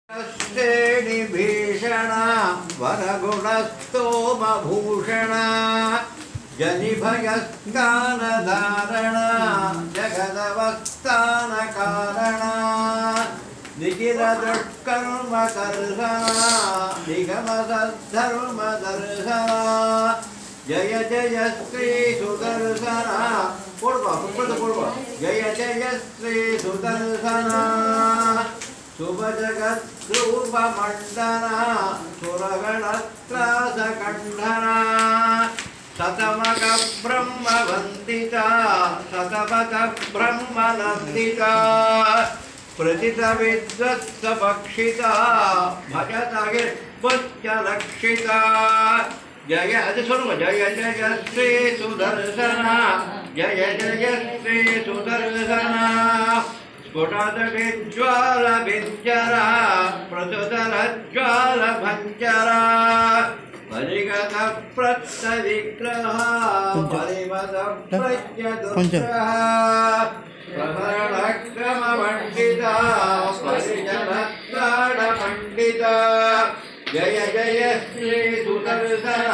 श्रेणी भीषण वरगुणस्तोमभूषण जनिभयस्कान धारण जगदवस्थान कारण निखिल दुष्कर्म कर्षण निगम सद्धर्म दर्शन जय जय श्री सुदर्शन जय जय श्री सुदर्शन शुभ जगत रूप मंडना सुरगणत्रास कंडना शतमक ब्रह्म वंदिता शतमक ब्रह्म नंदिता प्रथित विद्वत्स भक्षिता भजत गिर्पुच्च लक्षिता जय जय जय श्री सुदर्शन जय जय श्री सुदर्शन स्फुटज्वाल भिञ्जरा प्रसुतरज्वाल भञ्जरा परिगत प्रत्यविग्रह परिमत प्रत्यदुग्रह प्रभरणक्रममण्डिता परिजनत्राण पण्डिता जय जय श्री सुदर्शन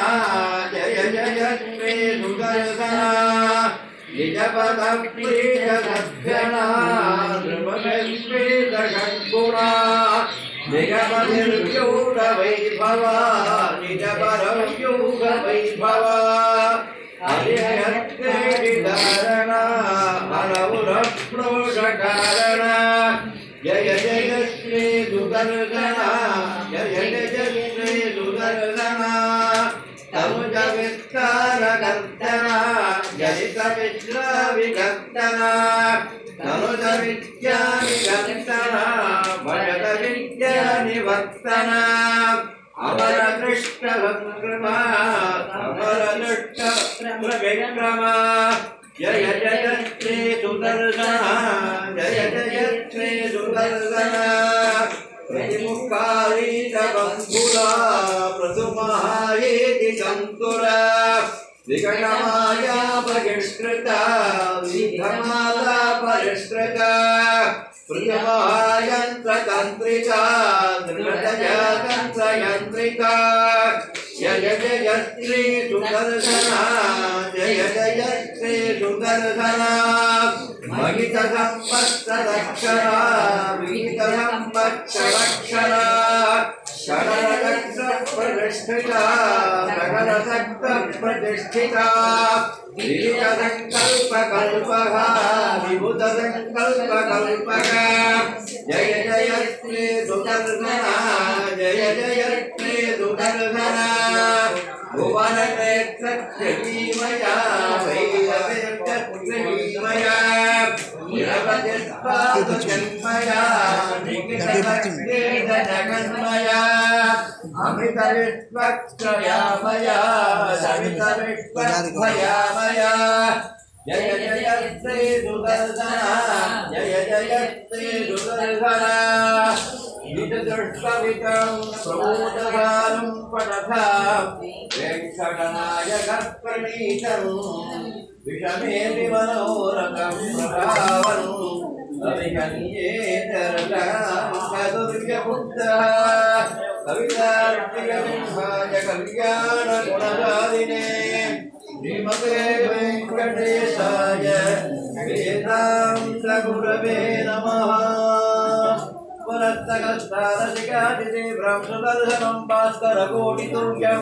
जय जय श्री सुदर्शन निजपद प्रीत सभ्यना नृपश्रीत षड्गुणा निगमनिर्व्यूढ वैभवा निजपरव्यूढ वैभवा हरिहत्क्रीडितारण हरौरप्रोषकारण जय जय श्री सुदर्शन जय जय श्री सुदर्शन तनुज विस्तार गर्जना जनित मिश्र विगर्तना तनुज विद्या विगर्तना भजत विद्या निवर्तना अमर कृष्ण संक्रमा अमर दुष्ट विक्रमा जय जय श्री सुदर्शन जय जय श्री सुदर्शन प्रतिमुखारीत बंधुरा प्रसुमहायेति संतुरा विकटमाया परिष्कृता विघमाला परिष्कृता प्रियमायन्त्रतन्त्रिका दृढजतन्त्रयन्त्रिका जय जय श्री सुदर्शन जय जय श्री सुदर्शन महित संपत्तदक्षरा विहित संपत्तदक्षरा षडरक्ष प्रतिष्ठिता सकलसक्त प्रतिष्ठिता विहित संकल्प कल्पः विभुत संकल्प कल्पः जय जय श्री सुदर्शन जय जय श्री सुदर्शन भुवन नेत्रक्षीमया वैरवेत्रक्षीमया निरवधिष्पादजन्मया निखिलभक्तिजगन्मया अमृतविश्वक्षयामया सवितविश्वभयामया जय जय श्री सुदर्शन जय जय श्री सुदर्शन विदुष्टवितं प्रमोदभारं पठथा वेङ्कटनायकः प्रणीतं विषमेति मनोरथं प्रभावम् अभिगण्येतरतां चतुर्यबुद्धः कवितार्किकविभाज कल्याणगुणदायिने श्रीमते वेङ्कटेशाय वेदान्तगुरवे नमः पुरस्तकस्तारसिकादितीव्रं सुदर्शनं भास्करकोटितुल्यं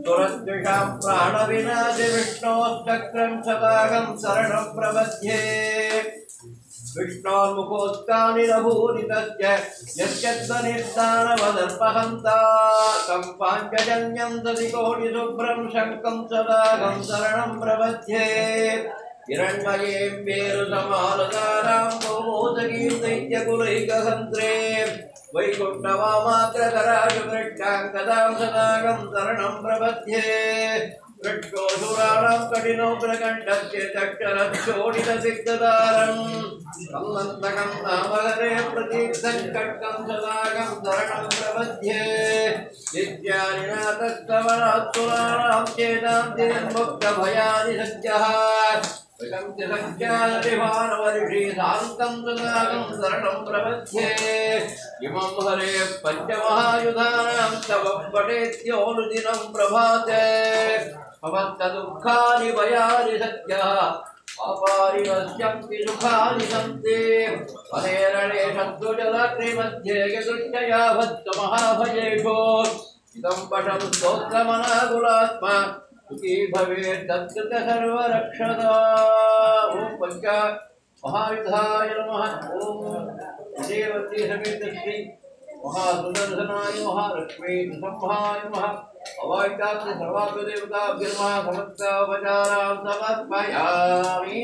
सुरद्विषां प्राणविनाशि विष्णोश्चक्रं शताकं शरणं प्रपद्ये विष्णोन्मुखोत्तानि नभूनि तस्य यद्यद्वनिर्दानवदर्पहन्ता तं पाञ्चजन्यं दधिकोटिशुभ्रं शङ्खं सदाकं शरणं प्रपद्ये हिरण्मयीं मेरुसमालतारां कौमोदगीं दैत्यकुलैकहन्त्रे वैकुण्ठवामाग्रकराशुवृक्षां कदां सदाकं शरणं प्रपद्ये वृक्षोऽसुराणां कठिनोग्रकण्ठस्य चक्षरच्छोडितसिद्धदारम् सम्मन्तकं नामहरे प्रतीर्थं कट्कं सदाकं शरणं प्रपद्ये नित्यानिनाथस्तवनात्सुराणां चेतां चिरन्मुक्तभयानि सत्यः विशंसिसंख्यादिभानवर्षि शान्तं सदागं शरणं प्रपद्ये इमं हरे पञ्चमहायुधानां तव पठेत्योनुदिनं प्रभाते भवन्तदुःखानि भयानि सत्यः पापानि नश्यन्ति सुखानि सन्ति अनेरणे शत्रुजलाग्निमध्ये यदृच्छया भद्रमहाभयेषु इदं पठं स्तोत्रमनाकुलात्मा सुखी भवेत् तत्कृत सर्वरक्षदा ॐ पंच महायुधाय नमः ॐ देवती समेत श्री महासुदर्शनाय महालक्ष्मी नृसिंहाय नमः अवायितास्य सर्वात्मदेवताभ्यो नमः समस्तोपचारान् समर्पयामि।